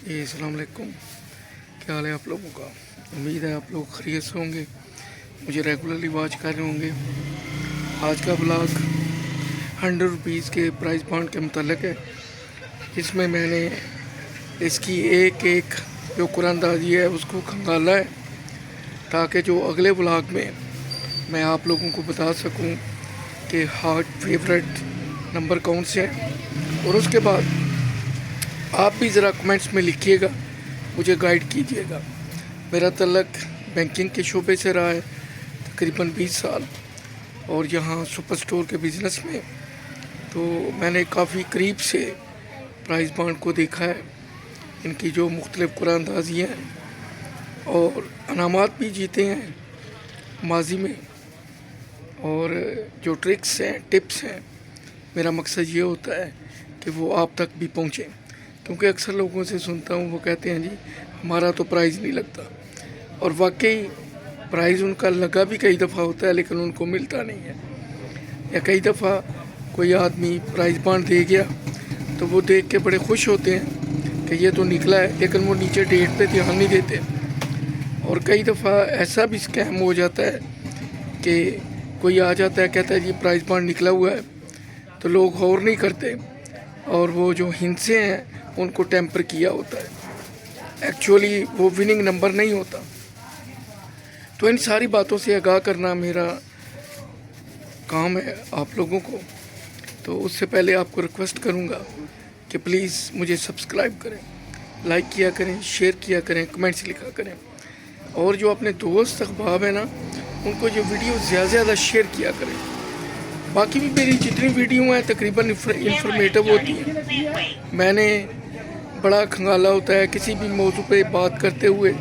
السلام علیکم، کیا حال ہے آپ لوگوں کا؟ امید ہے آپ لوگ خیریت سے ہوں گے، مجھے ریگولرلی واچ کر رہے ہوں گے۔ آج کا بلاگ 100 روپیز کے پرائز بانڈ کے متعلق ہے، جس میں میں نے اس کی ایک جو قرآن اندازی ہے اس کو کھنگالا ہے، تاکہ جو اگلے بلاگ میں آپ لوگوں کو بتا سکوں کہ ہارٹ فیوریٹ نمبر کون سے ہیں، اور اس کے بعد آپ بھی ذرا کمنٹس میں لکھیے گا، مجھے گائیڈ کیجیے گا۔ میرا تعلق بینکنگ کے شعبے سے رہا ہے تقریباً 20 سال، اور یہاں سپر سٹور کے بزنس میں تو میں نے کافی قریب سے پرائز بانڈ کو دیکھا ہے، ان کی جو مختلف قرآن اندازی ہیں اور انعامات بھی جیتے ہیں ماضی میں، اور جو ٹرکس ہیں ٹپس ہیں، میرا مقصد یہ ہوتا ہے کہ وہ آپ تک بھی پہنچیں، کیونکہ اکثر لوگوں سے سنتا ہوں وہ کہتے ہیں جی ہمارا تو پرائز نہیں لگتا، اور واقعی پرائز ان کا لگا بھی کئی دفعہ ہوتا ہے لیکن ان کو ملتا نہیں ہے، یا کئی دفعہ کوئی آدمی پرائز بانڈ دے گیا تو وہ دیکھ کے بڑے خوش ہوتے ہیں کہ یہ تو نکلا ہے، لیکن وہ نیچے ڈیٹ پہ دھیان نہیں دیتے، اور کئی دفعہ ایسا بھی اسکیم ہو جاتا ہے کہ کوئی آ جاتا ہے کہتا ہے جی پرائز بانڈ نکلا ہوا ہے، تو لوگ غور نہیں کرتے، اور وہ جو ہندسے ہیں ان کو ٹیمپر کیا ہوتا ہے، ایکچولی وہ وننگ نمبر نہیں ہوتا۔ تو ان ساری باتوں سے آگاہ کرنا میرا کام ہے آپ لوگوں کو، تو اس سے پہلے آپ کو ریکویسٹ کروں گا کہ پلیز مجھے سبسکرائب کریں، لائک کیا کریں، شیئر کیا کریں، کمنٹس لکھا کریں، اور جو اپنے دوست احباب ہیں نا ان کو یہ ویڈیو زیادہ سے زیادہ شیئر کیا کریں۔ باقی بھی میری جتنی ویڈیو ہیں تقریباً انفارمیٹو ہوتی ہیں، میں نے بڑا کھنگالا ہوتا ہے کسی بھی موضوع پہ بات کرتے ہوئے،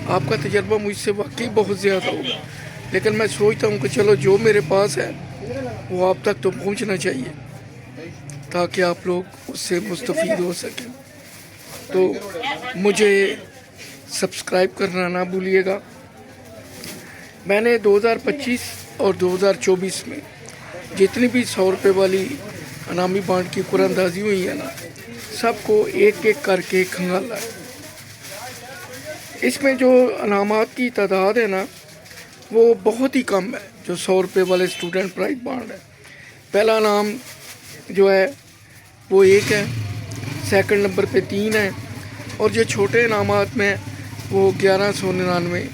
آپ کا تجربہ مجھ سے واقعی بہت زیادہ ہوگا، لیکن میں سوچتا ہوں کہ چلو جو میرے پاس ہے وہ آپ تک تو پہنچنا چاہیے تاکہ آپ لوگ اس سے مستفید ہو سکیں۔ تو مجھے سبسکرائب کرنا نہ بھولیے گا۔ میں نے 2025 اور 2024 میں جتنی بھی 100 روپے والی انعامی بانڈ کی قرآن اندازی ہوئی ہے نا، سب کو ایک ایک کر کے کھنگالا ہے۔ اس میں جو انعامات کی تعداد ہے نا وہ بہت ہی کم ہے، جو 100 روپے والے اسٹوڈنٹ پرائز بانڈ ہے۔ پہلا انعام جو ہے وہ 1 ہے، سیکنڈ نمبر پہ 3 ہے، اور جو چھوٹے انعامات میں وہ 1199،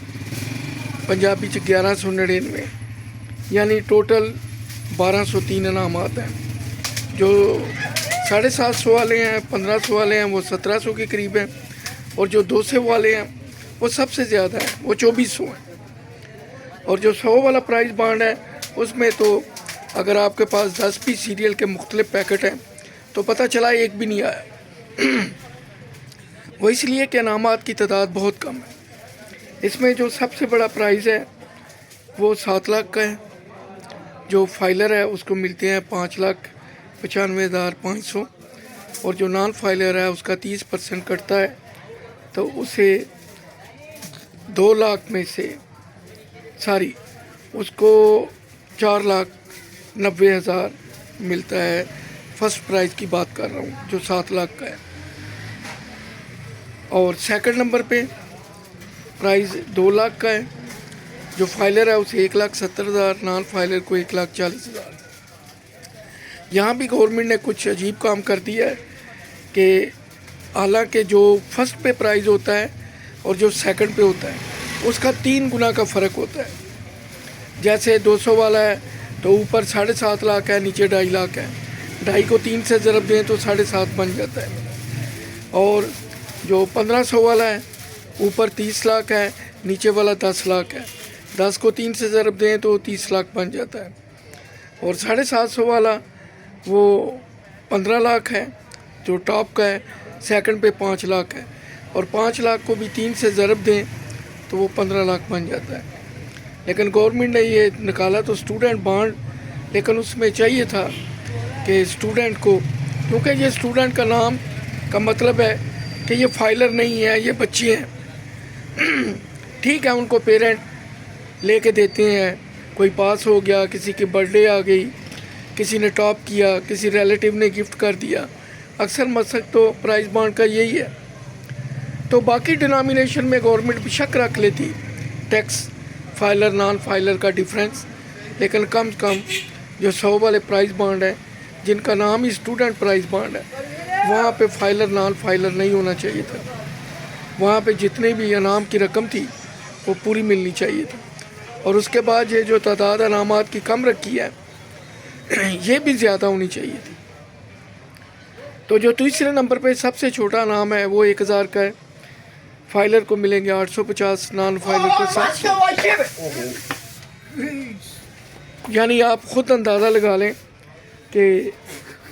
پنجابی 1199، یعنی ٹوٹل 1203 انعامات ہیں۔ جو 750 والے ہیں، 1500 والے ہیں، وہ 1700 کے قریب ہیں، اور جو 200 والے ہیں وہ سب سے زیادہ ہیں، وہ 2400 ہیں، اور جو 100 والا پرائز بانڈ ہے اس میں تو اگر آپ کے پاس 10 بھی سیریل کے مختلف پیکٹ ہیں تو پتہ چلا ایک بھی نہیں آیا، وہ اس لیے کہ انعامات کی تعداد بہت کم ہے۔ اس میں جو سب سے بڑا پرائز ہے وہ 7 لاکھ کا ہے، جو فائلر ہے اس کو ملتے ہیں 5,95,500، اور جو نان فائلر ہے اس کا 30% کٹتا ہے، تو اسے 2 لاکھ میں سے اس کو 4,90,000 ملتا ہے۔ فرسٹ پرائز کی بات کر رہا ہوں جو 7 لاکھ کا ہے، اور سیکنڈ نمبر پہ پرائز 2 لاکھ کا ہے، جو فائلر ہے اسے 1,70,000، نان فائلر کو 1,40,000۔ یہاں بھی گورنمنٹ نے کچھ عجیب کام کر دیا ہے کہ حالانکہ جو فرسٹ پہ پرائز ہوتا ہے اور جو سیکنڈ پہ ہوتا ہے اس کا 3 گنا کا فرق ہوتا ہے۔ جیسے 200 والا ہے تو اوپر 7.5 لاکھ ہے، نیچے 2.5 لاکھ ہے، 2.5 کو 3 سے ضرب دیں تو 7.5 بن جاتا ہے، اور جو 1500 والا ہے اوپر 30 لاکھ ہے، نیچے والا 10 لاکھ ہے، 10 کو 3 سے ضرب دیں تو 30 لاکھ بن جاتا ہے، اور 750 والا وہ 15 لاکھ ہے جو ٹاپ کا ہے، سیکنڈ پہ 5 لاکھ ہے، اور 5 لاکھ کو بھی 3 سے ضرب دیں تو وہ 15 لاکھ بن جاتا ہے۔ لیکن گورنمنٹ نے یہ نکالا تو اسٹوڈنٹ بانڈ، لیکن اس میں چاہیے تھا کہ اسٹوڈنٹ کو، کیونکہ یہ اسٹوڈنٹ کا نام کا مطلب ہے کہ یہ فائلر نہیں ہے، یہ بچے ہیں، ٹھیک ہے ان کو پیرنٹ لے کے دیتے ہیں، کوئی پاس ہو گیا، کسی کی برتھ ڈے آ گئی، کسی نے ٹاپ کیا، کسی ریلیٹیو نے گفٹ کر دیا، اکثر مقصد تو پرائز بانڈ کا یہی ہے۔ تو باقی ڈینامینیشن میں گورنمنٹ بھی شک رکھ لیتی ٹیکس فائلر نان فائلر کا ڈیفرنس، لیکن کم از کم جو 100 والے پرائز بانڈ ہیں جن کا نام ہی اسٹوڈنٹ پرائز بانڈ ہے، وہاں پہ فائلر نان فائلر نہیں ہونا چاہیے تھا. وہاں پہ جتنی بھی انعام کی رقم تھی وہ پوری ملنی چاہیے تھی. اور اس کے بعد یہ جو تعداد انعامات کی کم رکھی ہے یہ بھی زیادہ ہونی چاہیے تھی. تو جو تیسرے نمبر پہ سب سے چھوٹا انعام ہے وہ 1000 کا ہے. فائلر کو ملیں گے 850، نان فائلر کو 700. یعنی آپ خود اندازہ لگا لیں کہ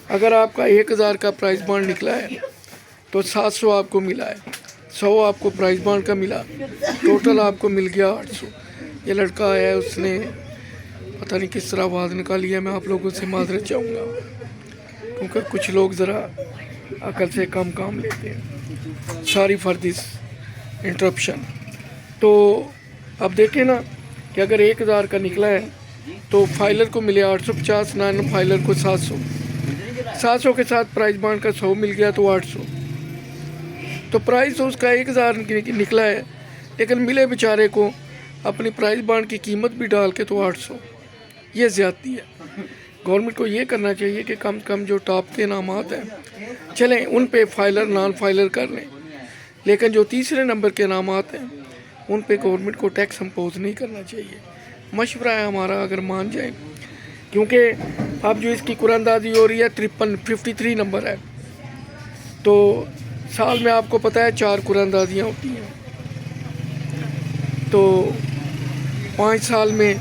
اگر آپ کا 1000 کا پرائز بانڈ نکلا ہے تو 700 آپ کو ملا ہے، 100 آپ کو پرائز بانڈ کا ملا، ٹوٹل آپ کو مل گیا 800. یہ لڑکا ہے اس نے پتہ نہیں کس طرح آواز نکالی ہے، میں آپ لوگوں سے معذرت چاہوں گا کیونکہ کچھ لوگ ذرا عقل سے کم کام لیتے ہیں. Sorry for this interruption. تو اب دیکھیں نا کہ اگر 1000 کا نکلا ہے تو فائلر کو ملے 850، نان فائلر کو 700. 700 کے ساتھ پرائز بانڈ کا 100 مل گیا تو 800. تو پرائز تو اس کا 1000 نکلا ہے، لیکن ملے بیچارے کو اپنی پرائز بانڈ کی قیمت بھی ڈال کے تو 800. یہ زیادتی ہے. گورنمنٹ کو یہ کرنا چاہیے کہ کم کم جو ٹاپ کے انعامات ہیں چلیں ان پہ فائلر نان فائلر کر لیں، لیکن جو تیسرے نمبر کے انعامات ہیں ان پہ گورنمنٹ کو ٹیکس امپوز نہیں کرنا چاہیے. مشورہ ہے ہمارا اگر مان جائیں، کیونکہ اب جو اس کی قرآن اندازی ہو رہی ہے 53 نمبر ہے، تو سال میں آپ کو پتہ ہے 4 قرآن اندازیاں ہوتی ہیں. تو 5 سال میں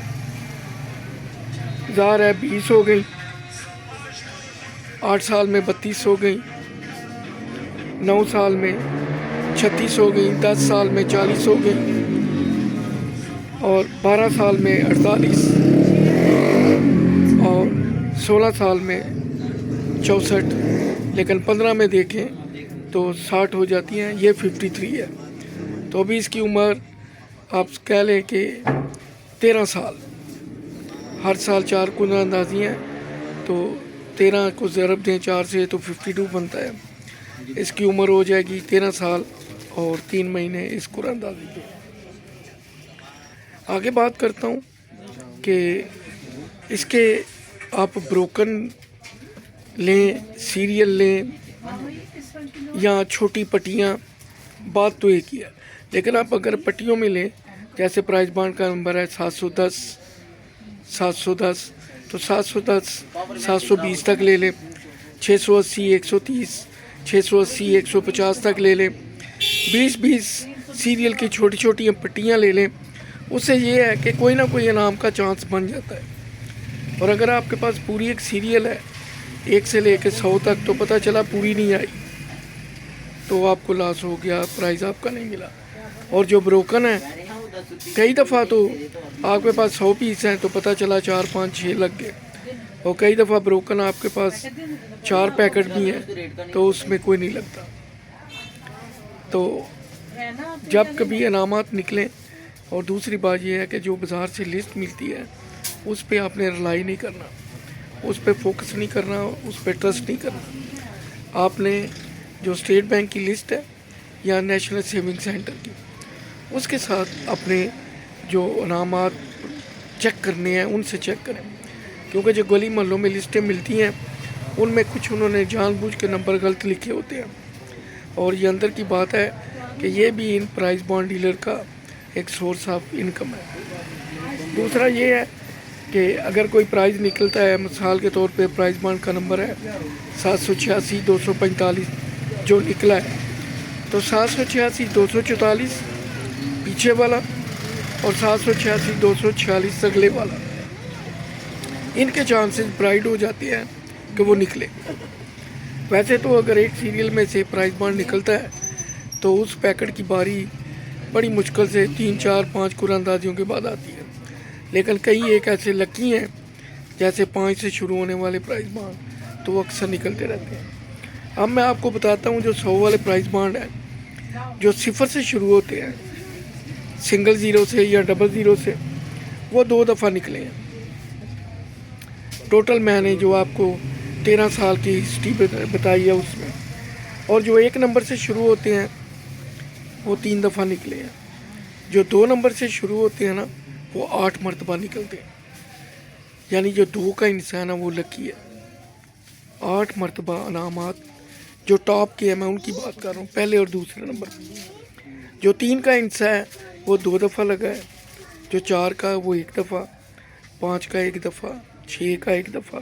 ظاہر ہے 20 ہو گئی، 8 سال میں 32 ہو گئی، 9 سال میں 36 ہو گئی، 10 سال میں 40 ہو گئی، اور 12 سال میں 48، اور 16 سال میں 64، لیکن 15 میں دیکھیں تو 60 ہو جاتی ہیں. یہ 53 ہے. تو ابھی اس کی عمر آپ کہہ لیں کہ 13 سال. ہر سال 4 قرآن اندازی ہیں، تو 13 کو ضرب دیں 4 سے تو 52 بنتا ہے. اس کی عمر ہو جائے گی 13 سال اور 3 مہینے اس قرآن اندازی کے. آگے بات کرتا ہوں کہ اس کے آپ بروکن لیں، سیریل لیں یا چھوٹی پٹیاں، بات تو ایک ہی ہے. لیکن آپ اگر پٹیوں میں لیں، جیسے پرائز بانڈ کا نمبر ہے 710، تو 710 720 تک لے لیں، 680 130، 680 150 تک لے لیں. 20 سیریل کی چھوٹی چھوٹی پٹیاں لے لیں. اس سے یہ ہے کہ کوئی نہ کوئی انعام کا چانس بن جاتا ہے. اور اگر آپ کے پاس پوری ایک سیریل ہے 1 سے لے کے 100 تک، تو پتہ چلا پوری نہیں آئی تو آپ کو لاس ہو گیا، پرائز آپ کا نہیں ملا. اور جو بروکن ہے کئی دفعہ تو آپ کے پاس 100 پیس ہیں تو پتہ چلا 4 5 6 لگ گئے، اور کئی دفعہ بروکن آپ کے پاس 4 پیکٹ بھی ہیں تو اس میں کوئی نہیں لگتا. تو جب کبھی انعامات نکلیں، اور دوسری بات یہ ہے کہ جو بازار سے لسٹ ملتی ہے اس پہ آپ نے رلائی نہیں کرنا، اس پہ فوکس نہیں کرنا، اس پہ ٹرسٹ نہیں کرنا. آپ نے جو اسٹیٹ بینک کی لسٹ ہے یا نیشنل سیونگ سینٹر کی، اس کے ساتھ اپنے جو انعامات چیک کرنے ہیں ان سے چیک کریں. کیونکہ جو گلی محلوں میں لسٹیں ملتی ہیں ان میں کچھ انہوں نے جان بوجھ کے نمبر غلط لکھے ہوتے ہیں، اور یہ اندر کی بات ہے کہ یہ بھی ان پرائز بانڈ ڈیلر کا ایک سورس آف انکم ہے. دوسرا یہ ہے کہ اگر کوئی پرائز نکلتا ہے، مثال کے طور پہ پرائز بانڈ کا نمبر ہے 786 245 جو نکلا ہے، تو 786 244 پیچھے والا اور 786 246 اگلے والا، ان کے چانسز برائٹ ہو جاتے ہیں کہ وہ نکلے. ویسے تو اگر ایک سیریل میں سے پرائز بانڈ نکلتا ہے تو اس پیکٹ کی باری بڑی مشکل سے 3 4 5 قرآن اندازیوں کے بعد آتی ہے، لیکن کئی ایک ایسے لکی ہیں جیسے 5 سے شروع ہونے والے پرائز بانڈ تو وہ اکثر نکلتے رہتے ہیں. اب میں آپ کو بتاتا ہوں جو 100 والے پرائز بانڈ ہیں جو 0 سے شروع ہوتے ہیں، سنگل 0 سے یا ڈبل 0 سے، وہ 2 دفعہ نکلے ہیں. ٹوٹل میں نے جو آپ کو 13 سال کی ہسٹری بتائی ہے اس میں. اور جو 1 نمبر سے شروع ہوتے ہیں وہ 3 دفعہ نکلے ہیں. جو 2 نمبر سے شروع ہوتے ہیں نا وہ 8 مرتبہ نکلتے ہیں. یعنی جو 2 کا انسان ہے وہ لکی ہے. 8 مرتبہ انعامات جو ٹاپ کے ہیں میں ان کی بات کر رہا ہوں، پہلے اور دوسرے نمبر. جو 3 کا انسان ہے وہ 2 دفعہ لگا ہے. جو 4 کا وہ 1 دفعہ، 5 کا 1 دفعہ، 6 کا 1 دفعہ،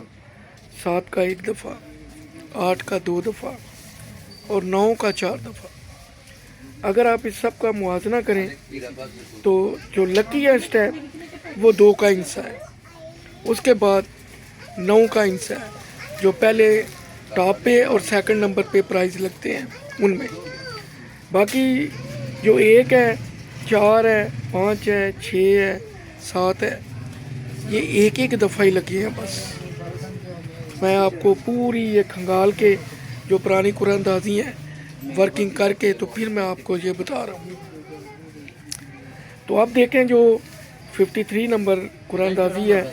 7 کا 1 دفعہ، 8 کا 2 دفعہ اور 9 کا 4 دفعہ. اگر آپ اس سب کا موازنہ کریں تو جو لکیسٹ ہے وہ 2 کا انسا ہے. اس کے بعد 9 کا انسا ہے جو پہلے ٹاپ پہ اور سیکنڈ نمبر پہ پرائز لگتے ہیں ان میں. باقی جو 1 ہے، 4 ہے، 5 ہے، 6 ہے، 7 ہے، یہ ایک دفعہ ہی لگے ہیں بس. میں آپ کو پوری یہ کھنگال کے جو پرانی قرآن اندازی ہیں ورکنگ کر کے تو پھر میں آپ کو یہ بتا رہا ہوں. تو آپ دیکھیں جو 53 نمبر قرآن اندازی ہے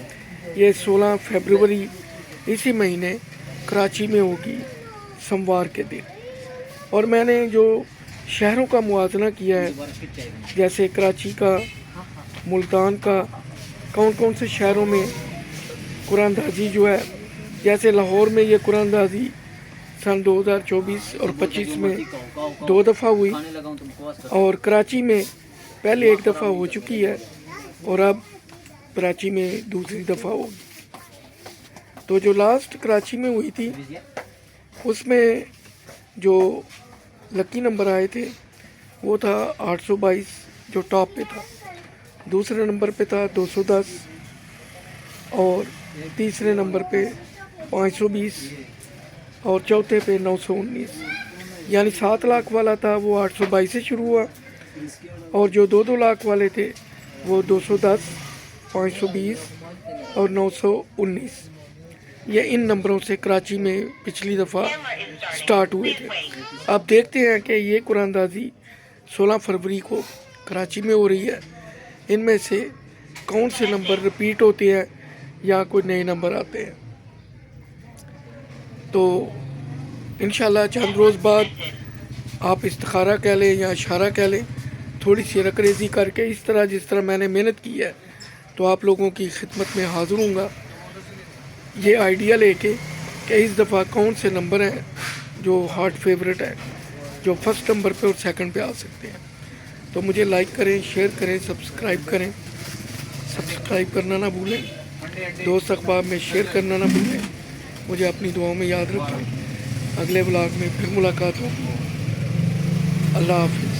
یہ 16 فیبروری اسی مہینے کراچی میں ہوگی سوموار کے دن. اور میں نے جو شہروں کا موازنہ کیا ہے جیسے کراچی کا، ملتان کا، کون سے شہروں میں قرآن اندازی جو ہے، جیسے لاہور میں یہ قرآن اندازی سن 2024 اور 25 میں 2 دفعہ ہوئی اور کراچی میں پہلے 1 دفعہ ہو چکی ہے اور اب کراچی میں دوسری دفعہ ہوگی. تو جو لاسٹ کراچی میں ہوئی تھی اس میں جو لکی نمبر آئے تھے وہ تھا 822 جو ٹاپ پہ تھا. دوسرے نمبر پہ تھا 210 اور تیسرے نمبر پہ 520 اور چوتھے پہ 919. یعنی 7 لاکھ والا تھا وہ 822 سے شروع ہوا اور جو 2 لاکھ والے تھے وہ 210، 520 اور 919. یہ ان نمبروں سے کراچی میں پچھلی دفعہ سٹارٹ ہوئے تھے. آپ دیکھتے ہیں کہ یہ قرآن اندازی 16 فروری کو کراچی میں ہو رہی ہے. ان میں سے کون سے نمبر ریپیٹ ہوتے ہیں یا کوئی نئے نمبر آتے ہیں. تو انشاءاللہ چند روز بعد آپ استخارہ کہہ لیں یا اشارہ کہہ لیں، تھوڑی سی رکریزی کر کے اس طرح جس طرح میں نے محنت کی ہے تو آپ لوگوں کی خدمت میں حاضر ہوں گا یہ آئیڈیا لے کے کہ اس دفعہ کون سے نمبر ہیں جو ہارٹ فیوریٹ ہے، جو فرسٹ نمبر پہ اور سیکنڈ پہ آ سکتے ہیں. تو مجھے لائک کریں، شیئر کریں، سبسکرائب کریں. سبسکرائب کرنا نہ بھولیں، دوست احباب میں شیئر کرنا نہ بھولیں. مجھے اپنی دعاؤں میں یاد رکھیں. اگلے ولاگ میں پھر ملاقات ہوگی. اللہ حافظ.